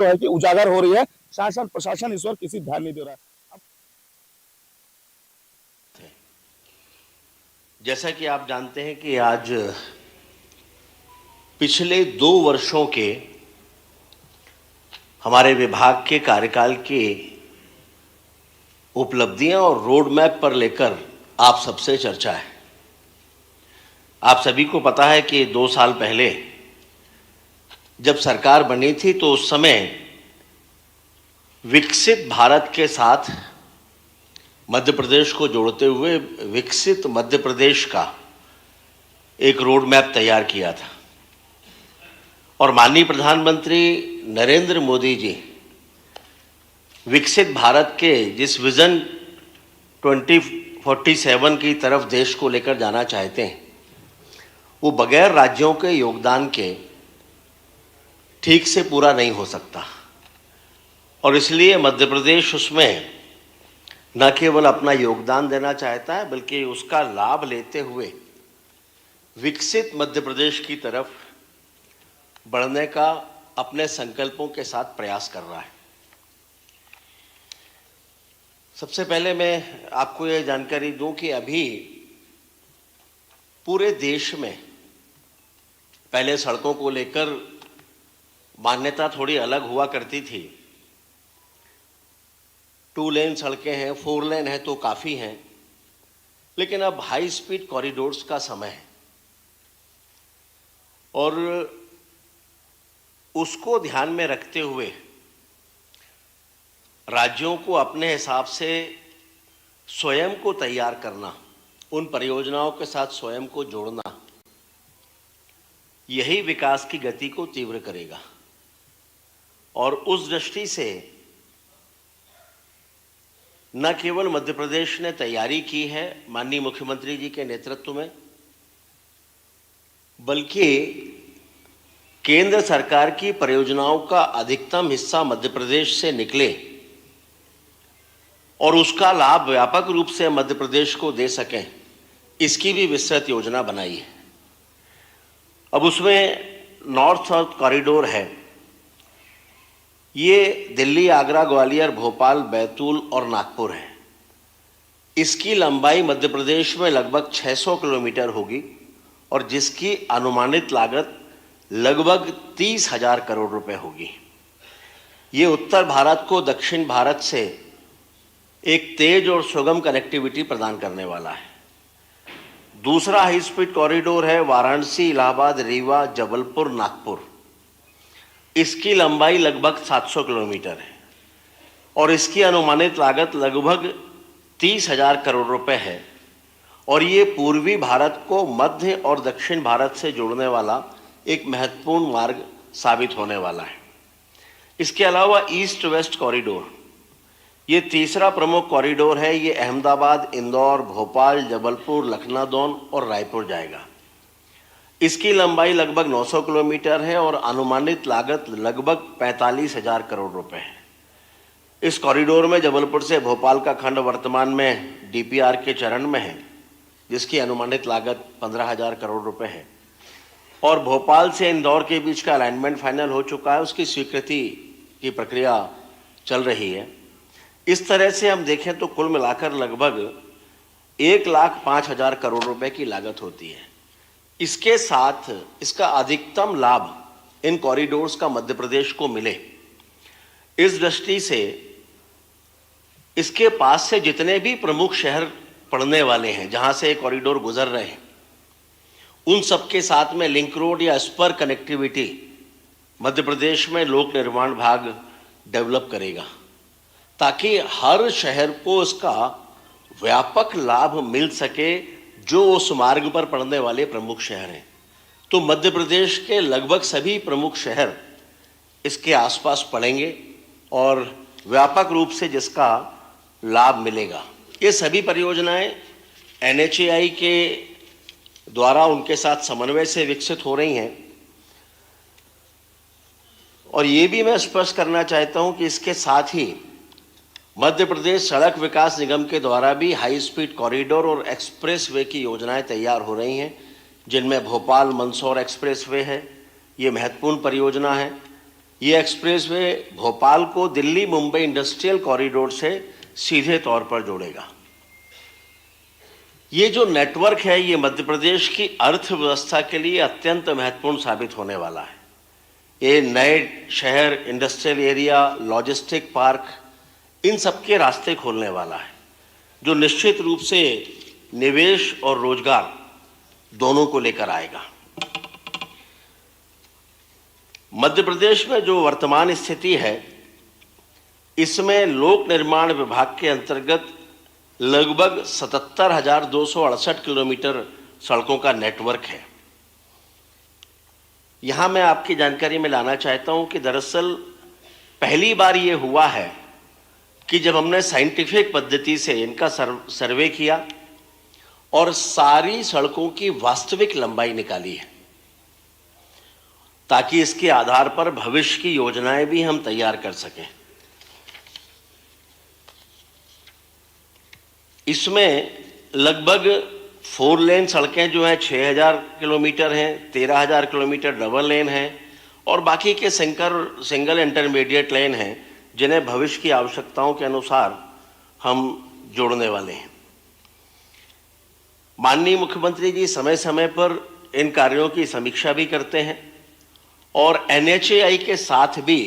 तो है कि उजागर हो रही है। शासन प्रशासन इस ओर किसी ध्यान नहीं दे रहा है। जैसा कि आप जानते हैं कि आज पिछले 2 वर्षों के हमारे विभाग के कार्यकाल की उपलब्धियां और रोड मैप पर लेकर आप सबसे चर्चा है। आप सभी को पता है कि 2 साल पहले जब सरकार बनी थी तो उस समय विकसित भारत के साथ मध्य प्रदेश को जोड़ते हुए विकसित मध्य प्रदेश का एक रोड मैप तैयार किया था और माननीय प्रधानमंत्री नरेंद्र मोदी जी विकसित भारत के जिस विजन 2047 की तरफ देश को लेकर जाना चाहते हैं वो बगैर राज्यों के योगदान के ठीक से पूरा नहीं हो सकता और इसलिए मध्य प्रदेश उसमें न केवल अपना योगदान देना चाहता है बल्कि उसका लाभ लेते हुए विकसित मध्य प्रदेश की तरफ बढ़ने का अपने संकल्पों के साथ प्रयास कर रहा है। सबसे पहले मैं आपको यह जानकारी दूं कि अभी पूरे देश में पहले सड़कों को लेकर मान्यता थोड़ी अलग हुआ करती थी। 2 लेन सड़कें हैं, 4 लेन है तो काफ़ी हैं, लेकिन अब हाई स्पीड कॉरिडोर्स का समय है और उसको ध्यान में रखते हुए राज्यों को अपने हिसाब से स्वयं को तैयार करना, उन परियोजनाओं के साथ स्वयं को जोड़ना, यही विकास की गति को तीव्र करेगा। और उस दृष्टि से न केवल मध्य प्रदेश ने तैयारी की है माननीय मुख्यमंत्री जी के नेतृत्व में, बल्कि केंद्र सरकार की परियोजनाओं का अधिकतम हिस्सा मध्य प्रदेश से निकले और उसका लाभ व्यापक रूप से मध्य प्रदेश को दे सकें, इसकी भी विस्तृत योजना बनाई है। अब उसमें नॉर्थ साउथ कॉरिडोर है। ये दिल्ली, आगरा, ग्वालियर, भोपाल, बैतूल और नागपुर है। इसकी लंबाई मध्य प्रदेश में लगभग 600 किलोमीटर होगी और जिसकी अनुमानित लागत लगभग 30,000 करोड़ रुपए होगी। ये उत्तर भारत को दक्षिण भारत से एक तेज और सुगम कनेक्टिविटी प्रदान करने वाला है। दूसरा हाई स्पीड कॉरिडोर है वाराणसी, इलाहाबाद, रीवा, जबलपुर, नागपुर। इसकी लंबाई लगभग 700 किलोमीटर है और इसकी अनुमानित लागत लगभग 30,000 करोड़ रुपए है और ये पूर्वी भारत को मध्य और दक्षिण भारत से जोड़ने वाला एक महत्वपूर्ण मार्ग साबित होने वाला है। इसके अलावा ईस्ट वेस्ट कॉरिडोर, ये तीसरा प्रमुख कॉरिडोर है। ये अहमदाबाद, इंदौर, भोपाल, जबलपुर, लखनऊ और रायपुर जाएगा। इसकी लंबाई लगभग 900 किलोमीटर है और अनुमानित लागत लगभग 45,000 करोड़ रुपए है। इस कॉरिडोर में जबलपुर से भोपाल का खंड वर्तमान में डीपीआर के चरण में है, जिसकी अनुमानित लागत 15,000 करोड़ रुपए है और भोपाल से इंदौर के बीच का अलाइनमेंट फाइनल हो चुका है, उसकी स्वीकृति की प्रक्रिया चल रही है। इस तरह से हम देखें तो कुल मिलाकर लगभग 1,05,000 करोड़ रुपए की लागत होती है। इसके साथ इसका अधिकतम लाभ इन कॉरिडोर्स का मध्य प्रदेश को मिले, इस दृष्टि से इसके पास से जितने भी प्रमुख शहर पड़ने वाले हैं जहां से कॉरिडोर गुजर रहे हैं, उन सबके साथ में लिंक रोड या स्पर कनेक्टिविटी मध्य प्रदेश में लोक निर्माण विभाग डेवलप करेगा ताकि हर शहर को इसका व्यापक लाभ मिल सके जो उस मार्ग पर पड़ने वाले प्रमुख शहर हैं। तो मध्य प्रदेश के लगभग सभी प्रमुख शहर इसके आसपास पड़ेंगे और व्यापक रूप से जिसका लाभ मिलेगा। ये सभी परियोजनाएं NHAI के द्वारा उनके साथ समन्वय से विकसित हो रही हैं और ये भी मैं स्पष्ट करना चाहता हूं कि इसके साथ ही मध्य प्रदेश सड़क विकास निगम के द्वारा भी हाई स्पीड कॉरिडोर और एक्सप्रेसवे की योजनाएं तैयार हो रही हैं, जिनमें भोपाल मंदसौर एक्सप्रेसवे है। ये महत्वपूर्ण परियोजना है। ये एक्सप्रेसवे भोपाल को दिल्ली मुंबई इंडस्ट्रियल कॉरिडोर से सीधे तौर पर जोड़ेगा। ये जो नेटवर्क है ये मध्य प्रदेश की अर्थव्यवस्था के लिए अत्यंत महत्वपूर्ण साबित होने वाला है। ये नए शहर, इंडस्ट्रियल एरिया, लॉजिस्टिक पार्क, इन सबके रास्ते खोलने वाला है, जो निश्चित रूप से निवेश और रोजगार दोनों को लेकर आएगा। मध्य प्रदेश में जो वर्तमान स्थिति है, इसमें लोक निर्माण विभाग के अंतर्गत लगभग 77,268 किलोमीटर सड़कों का नेटवर्क है। यहां मैं आपकी जानकारी में लाना चाहता हूं कि दरअसल पहली बार ये हुआ है कि जब हमने साइंटिफिक पद्धति से इनका सर्वे किया और सारी सड़कों की वास्तविक लंबाई निकाली है, ताकि इसके आधार पर भविष्य की योजनाएं भी हम तैयार कर सकें। इसमें लगभग 4 लेन सड़कें जो हैं 6,000 किलोमीटर हैं, 13,000 किलोमीटर डबल लेन हैं और बाकी के सिंगल इंटरमीडिएट लेन हैं, जिन्हें भविष्य की आवश्यकताओं के अनुसार हम जोड़ने वाले हैं। माननीय मुख्यमंत्री जी समय समय पर इन कार्यों की समीक्षा भी करते हैं और NHAI के साथ भी